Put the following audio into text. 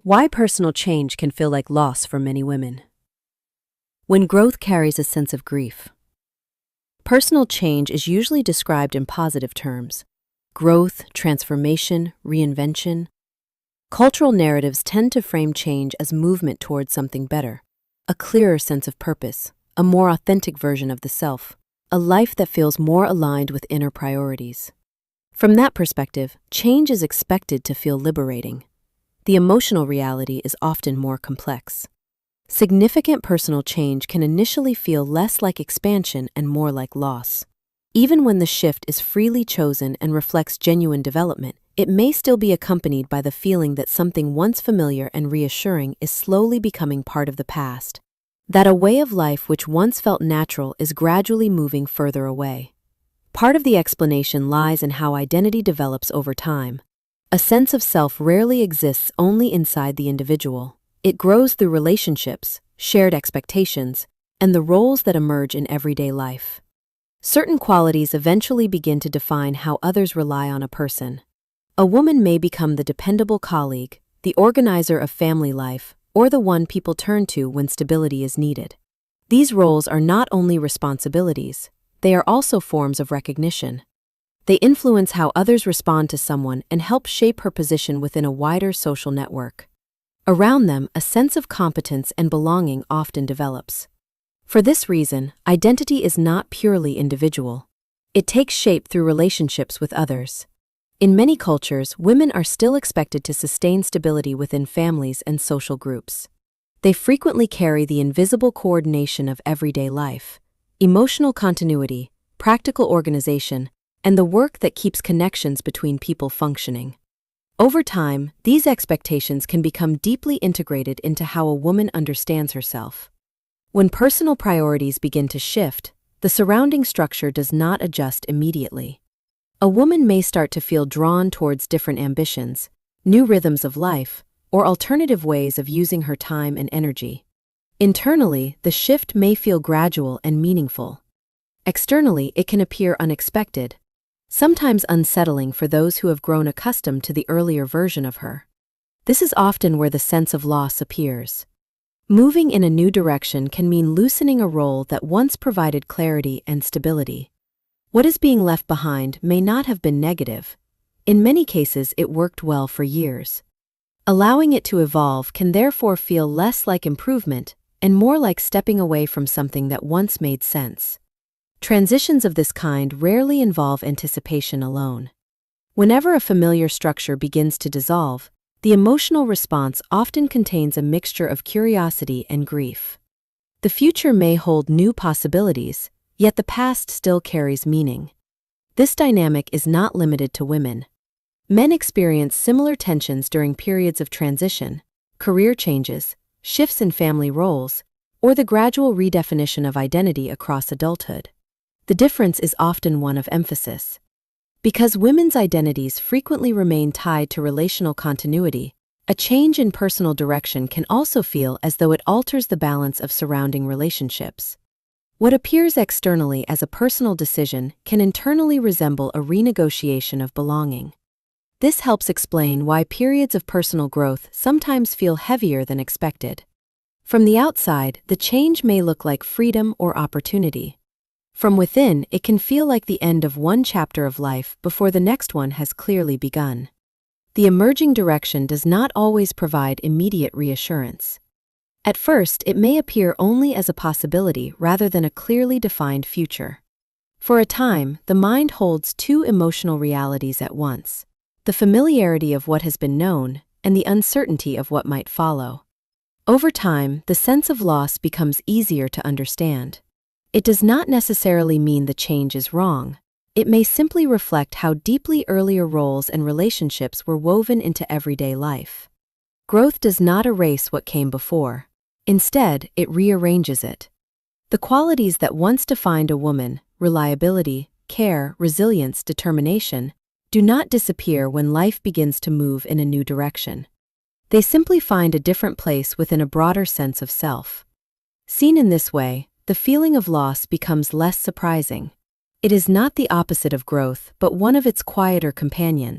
Why personal change can feel like loss for many women. When growth carries a sense of grief. Personal change is usually described in positive terms: growth, transformation, reinvention. Cultural narratives tend to frame change as movement towards something better, a clearer sense of purpose, a more authentic version of the self, a life that feels more aligned with inner priorities. From that perspective, change is expected to feel liberating. The emotional reality is often more complex. Significant personal change can initially feel less like expansion and more like loss. Even when the shift is freely chosen and reflects genuine development, it may still be accompanied by the feeling that something once familiar and reassuring is slowly becoming part of the past, that a way of life which once felt natural is gradually moving further away. Part of the explanation lies in how identity develops over time. A sense of self rarely exists only inside the individual. It grows through relationships, shared expectations, and the roles that emerge in everyday life. Certain qualities eventually begin to define how others rely on a person. A woman may become the dependable colleague, the organizer of family life, or the one people turn to when stability is needed. These roles are not only responsibilities, they are also forms of recognition. They influence how others respond to someone and help shape her position within a wider social network. Around them, a sense of competence and belonging often develops. For this reason, identity is not purely individual. It takes shape through relationships with others. In many cultures, women are still expected to sustain stability within families and social groups. They frequently carry the invisible coordination of everyday life, emotional continuity, practical organization, and the work that keeps connections between people functioning. Over time, these expectations can become deeply integrated into how a woman understands herself. When personal priorities begin to shift, the surrounding structure does not adjust immediately. A woman may start to feel drawn towards different ambitions, new rhythms of life, or alternative ways of using her time and energy. Internally, the shift may feel gradual and meaningful. Externally, it can appear unexpected, sometimes unsettling for those who have grown accustomed to the earlier version of her. This is often where the sense of loss appears. Moving in a new direction can mean loosening a role that once provided clarity and stability. What is being left behind may not have been negative. In many cases, it worked well for years. Allowing it to evolve can therefore feel less like improvement and more like stepping away from something that once made sense. Transitions of this kind rarely involve anticipation alone. Whenever a familiar structure begins to dissolve, the emotional response often contains a mixture of curiosity and grief. The future may hold new possibilities, yet the past still carries meaning. This dynamic is not limited to women. Men experience similar tensions during periods of transition, career changes, shifts in family roles, or the gradual redefinition of identity across adulthood. The difference is often one of emphasis. Because women's identities frequently remain tied to relational continuity, a change in personal direction can also feel as though it alters the balance of surrounding relationships. What appears externally as a personal decision can internally resemble a renegotiation of belonging. This helps explain why periods of personal growth sometimes feel heavier than expected. From the outside, the change may look like freedom or opportunity. From within, it can feel like the end of one chapter of life before the next one has clearly begun. The emerging direction does not always provide immediate reassurance. At first, it may appear only as a possibility rather than a clearly defined future. For a time, the mind holds two emotional realities at once: the familiarity of what has been known and the uncertainty of what might follow. Over time, the sense of loss becomes easier to understand. It does not necessarily mean the change is wrong. It may simply reflect how deeply earlier roles and relationships were woven into everyday life. Growth does not erase what came before. Instead, it rearranges it. The qualities that once defined a woman, reliability, care, resilience, determination, do not disappear when life begins to move in a new direction. They simply find a different place within a broader sense of self. Seen in this way, the feeling of loss becomes less surprising. It is not the opposite of growth, but one of its quieter companions.